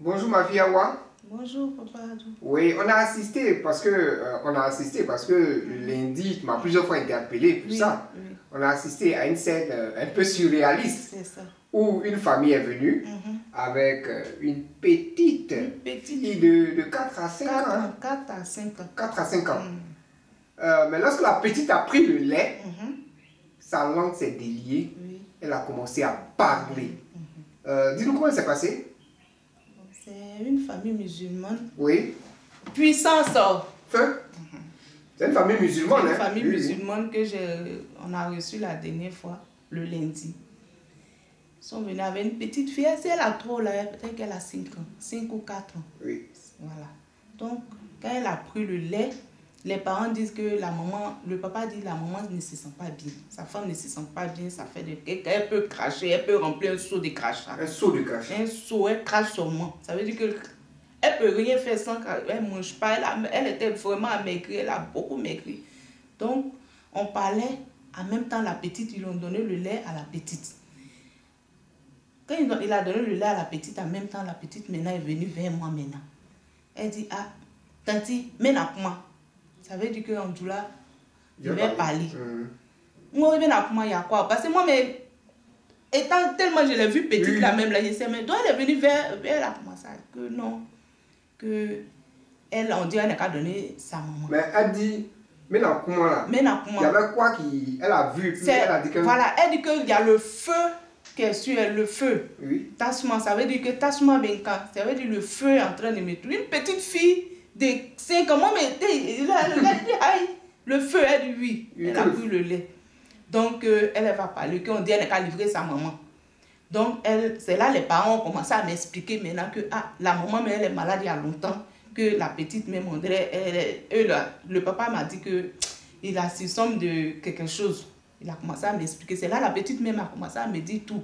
Bonjour ma fille Awa. Bonjour papa Adou. Oui, on a assisté parce que lundi, tu m'as plusieurs fois interpellé pour ça. Oui. On a assisté à une scène un peu surréaliste. C'est ça. Où une famille est venue avec une petite fille de 4 à 5 ans. 4 à 5 ans. 4 à 5 ans. Mais lorsque la petite a pris le lait, sa langue s'est déliée. Oui. Elle a commencé à parler. Dis-nous comment ça s'est passé. C'est une famille musulmane. Oui. Puissance. Feu. C'est une famille musulmane. C'est une famille musulmane que on a reçue la dernière fois, le lundi. Ils sont venus avec une petite fille. Si elle a trop là, peut-être qu'elle a 5 ans. 5 ou 4 ans. Oui. Voilà. Donc, quand elle a pris le lait, les parents disent que la maman, le papa dit que la maman ne se sent pas bien. Sa femme ne se sent pas bien, ça fait de... Elle peut cracher, elle peut remplir un seau de crachat. Un seau de crachat. Un seau, elle crache seulement. Ça veut dire que elle peut rien faire sans qu'elle ne mange pas. Elle était vraiment amaigrie, elle a beaucoup maigri. Donc, on parlait, en même temps la petite, ils lui ont donné le lait à la petite. Quand il a donné le lait à la petite, en même temps, la petite maintenant est venue vers moi maintenant. Elle dit, ah, tanti, maintenant comment? Ça veut dire qu'en Djoula, je vais parler. Moi, il y a quoi? Parce que moi, mais, étant tellement je l'ai vue petite là même, là, je sais, mais donc elle est venue vers la comment ça? Que non, que elle, on dit, elle n'a qu'à donner sa maman. Mais elle dit, maintenant comment là? Maintenant comment? Il y avait quoi qui, elle a vu, puis elle a dit que... Voilà, elle dit qu'il y a le feu qui est sur elle, le feu. Oui. Tassement, ça veut dire que tassement benka, ça veut dire le feu est en train de mettre. Une petite fille de 5 ans, moi, mais aïe, le feu, elle dit oui. Elle a pris le lait. Donc, elle va parler, qu'on dit elle n'a qu'à livrer sa maman. Donc, c'est là les parents ont commencé à m'expliquer maintenant que la maman, mais elle est malade il y a longtemps, que la petite même, on dirait, le papa m'a dit qu'il a soupçonné de quelque chose. Il a commencé à m'expliquer. C'est là la petite même a commencé à me dire tout.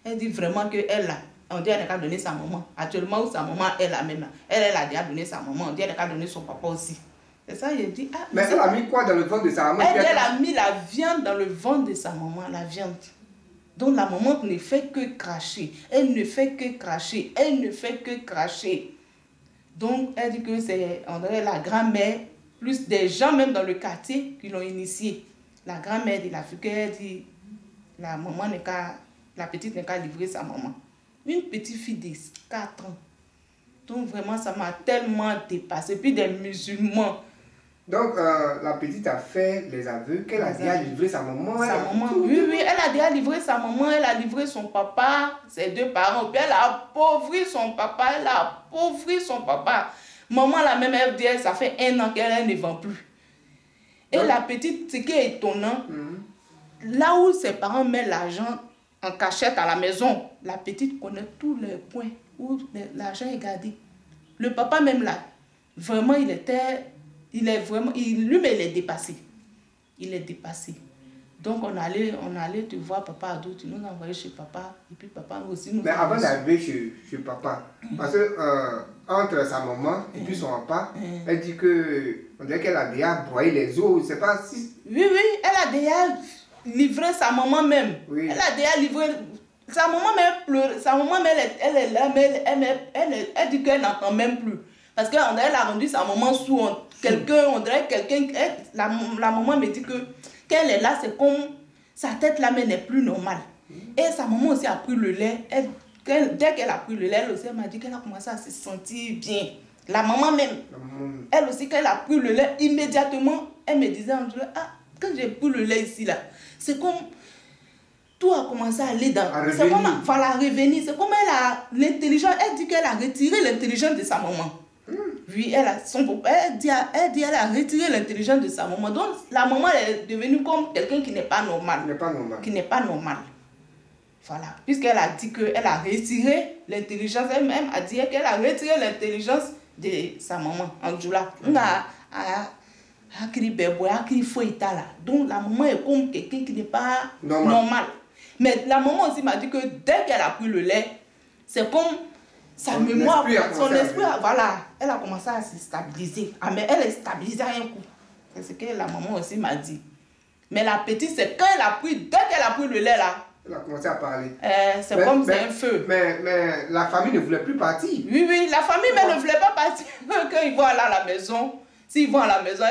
Elle dit vraiment qu'elle, on dit qu'elle n'a qu'à donner sa maman. Actuellement, où sa maman, elle a même. Elle a déjà donné sa maman. On dit qu'elle n'a qu'à donner son papa aussi. C'est ça, il dit. Mais elle a mis quoi dans le ventre de sa maman? Elle a mis la viande dans le ventre de sa maman, la viande. Donc la maman ne fait que cracher. Elle ne fait que cracher. Elle ne fait que cracher. Donc elle dit que c'est, on dirait, la grand-mère, plus des gens même dans le quartier qui l'ont initiée. La grand-mère de l'Africain dit, la petite n'est qu'à livrer sa maman. Une petite fille de 4 ans. Donc vraiment, ça m'a tellement dépassé. Puis des musulmans. Donc la petite a fait les aveux qu'elle a déjà livré sa maman. Oui, elle a déjà livré sa maman, elle a livré son papa, ses 2 parents. Puis elle a appauvri son papa, Maman, la même, elle dit, ça fait 1 an qu'elle ne vend plus. Et la petite, ce qui est étonnant, là où ses parents mettent l'argent en cachette à la maison, la petite connaît tous les coins où l'argent est gardé. Le papa même là, vraiment, lui, mais il est dépassé. Il est dépassé. Donc on allait te voir papa Adou, tu nous as envoyé chez papa, et puis papa aussi nous. Mais avant d'arriver chez papa, parce que entre sa maman et puis son papa, elle dit que on dirait qu'elle a déjà broyé les os, je ne sais pas si... Oui, elle a déjà livré sa maman même. Oui. Elle a déjà livré... Sa maman même pleure, sa maman même, elle est là, mais elle dit qu'elle n'entend même plus. Parce qu'elle a rendu sa maman sourde. On dirait quelqu'un... La maman me dit que quand elle est là, c'est comme sa tête là, mais n'est plus normale. Et sa maman aussi a pris le lait. Dès qu'elle a pris le lait, elle aussi m'a dit qu'elle a commencé à se sentir bien. La maman même. Elle aussi, quand elle a pris le lait, immédiatement, elle me disait, quand j'ai pris le lait ici, là, c'est comme... Tout a commencé à aller dans... C'est comme... Voilà, revenir. C'est comme elle a l'intelligence. Elle dit qu'elle a retiré l'intelligence de sa maman. Oui, elle dit qu'elle a retiré l'intelligence de sa maman. Donc, la maman est devenue comme quelqu'un qui n'est pas normal. Qui n'est pas normal. Voilà. Puisqu'elle a dit qu'elle a retiré l'intelligence, elle-même a dit qu'elle a retiré l'intelligence de sa maman. En Djoula. Donc, la maman est comme quelqu'un qui n'est pas normal. Mais la maman aussi m'a dit que dès qu'elle a pris le lait, c'est comme sa mémoire, son esprit, voilà, elle a commencé à se stabiliser. Mais elle est stabilisée à un coup. C'est ce que la maman aussi m'a dit. Mais la petite, c'est quand elle a pris, dès qu'elle a pris le lait là, Elle a commencé à parler. C'est comme c'est un feu. Mais la famille ne voulait plus partir. Oui, la famille même ne voulait pas partir. Quand ils vont aller à la maison, s'ils vont à la maison,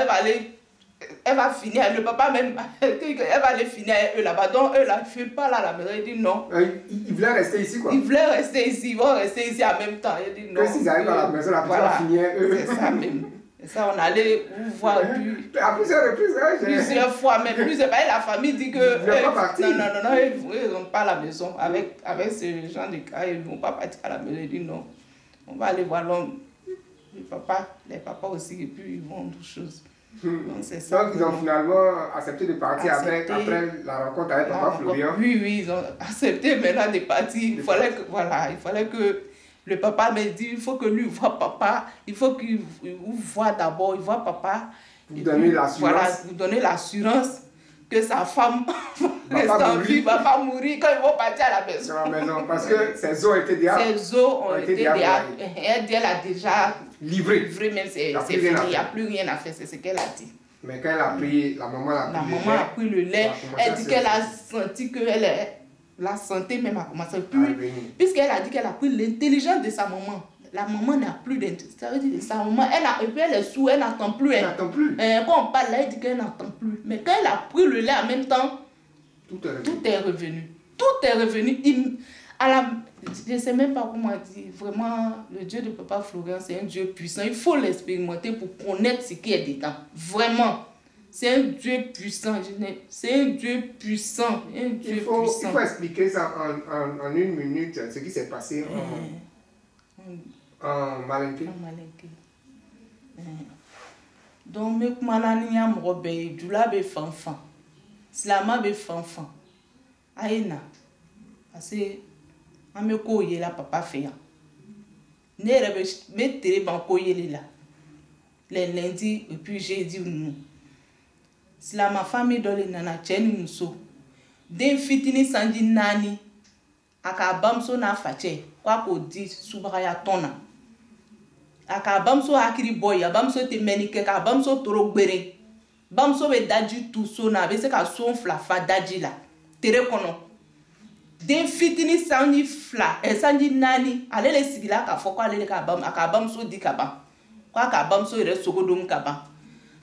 elle va finir, le papa même, elle va aller finir avec eux là-bas. Donc eux là, ils ne fuient pas là à la maison. Il dit non. Ils voulaient rester ici quoi. Ils voulaient rester ici, ils vont rester ici en même temps. Il dit non. Que s'ils arrivent à la maison, la petite va finir eux. C'est ça même. Et ça, on allait voir à plusieurs reprises. Plusieurs fois, mais la famille dit que non, ils ne vont pas à la maison. Avec ce genre de cas, ils ne vont pas partir à la maison. Ils disent non, on va aller voir l'homme. Les papas aussi, et puis ils vont d'autres choses. Donc c'est ça. Donc ils ont finalement accepté de partir après la rencontre avec papa Florian. Oui, ils ont accepté maintenant de partir. Il fallait que le papa me dit, il faut que lui voit papa, il faut qu'il voit d'abord, il voit papa. Vous donnez l'assurance. Voilà, vous donnez l'assurance que sa femme reste en vie, va pas mourir quand ils vont partir à la maison. Sur la maison, parce que ses os étaient déjà. Ses os ont été déjà. Elle a déjà livré, même c'est fini, il n'y a plus rien à faire, c'est ce qu'elle a dit. Mais quand elle a pris, la maman a pris le lait, elle dit qu'elle a senti que la santé même a commencé. Puisqu'elle a dit qu'elle a pris l'intelligence de sa maman. La maman n'a plus d'intelligence. Ça veut dire que sa maman, elle est sourde, elle n'entend plus. Elle n'entend plus. Quand on parle là, elle dit qu'elle n'entend plus. Mais quand elle a pris le lait en même temps, tout est revenu. Tout est revenu. Je ne sais même pas comment dire. Vraiment, le Dieu de Papa Florian, c'est un Dieu puissant. Il faut l'expérimenter pour connaître ce qui est dedans. Vraiment. C'est un Dieu puissant. C'est un Dieu puissant. Il faut expliquer ça en 1 minute, ce qui s'est passé en Malinké. Donc, je suis venu fanfan. Slama be fanfan. Aïna. Parce que je me suis la papa fait. Je me suis là. Les lundis et puis jeudi nous. Si la ma famille dans les nana tcheni muso. Den fitini sanji nani. Aka bamso na fache. Kwa ko di subraya tona. Aka bamso akiri boy. Bamso te menike. Aka bamso toro gbere. Bamso be daji tout so na. Be se ka son flafa daji la. Tere kono. Den fitini sanji fla. Sanji nani. Ale le sigila ka foko ale le ka bam. Aka bamso di kaba. Kwa ka bamso ire sogodom kaba.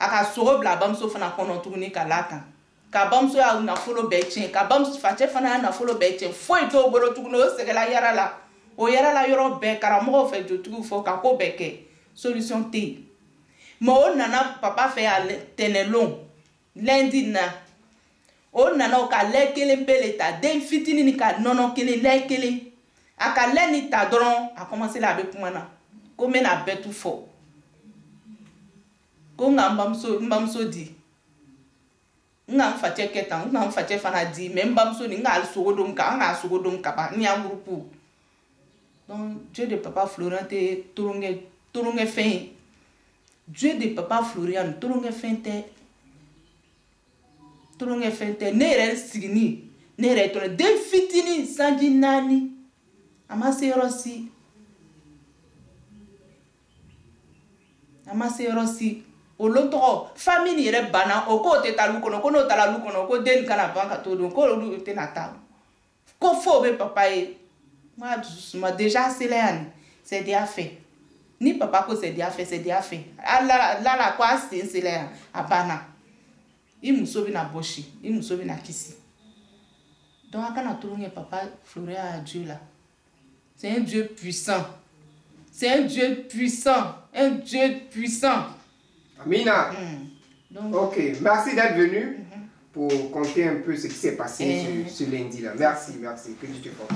Aka soro bla bamso fana kono tuguni kalaka. Ka bamso ya na folo bechen. Ka bamso fache fana na folo bechen. Foi to bolo tuguni o segela yara la. O yara la yoro be karamo fe jotugu fo ka ko beke. Solution te. Mo nana papa fe a tenelon. Lundi na. O nana o ka le kele peleta. Den fitini ni ka nono kele le kele. Aka le ni ta dron a commencer la be kumana. Ko me na betu fo. Ko nga mbamso di nga mfache keta nga mfache fana di mais mbamso ni nga sogodom ka nga sogodom ka ba ni a groupe. Donc Dieu de Papa Florian te tourunge fin. Dieu de Papa Florian tourunge fin te ne re signi ne re to de fitini sanji nani amase rosi Oloto famille ire bana oko te talu kono kono talalu kono ko den kana banka to don ko lu te nata ko fo be papa e ma déjà c'est déjà fait ni papa ko c'est déjà fait la quoi c'est là abana imuso bi na boshi imuso bi na kisi donc akana tourner papa Florian à Dieu là c'est un Dieu puissant Amina. Donc, ok, merci d'être venu pour compter un peu ce qui s'est passé ce lundi là. Merci, que Dieu te porte.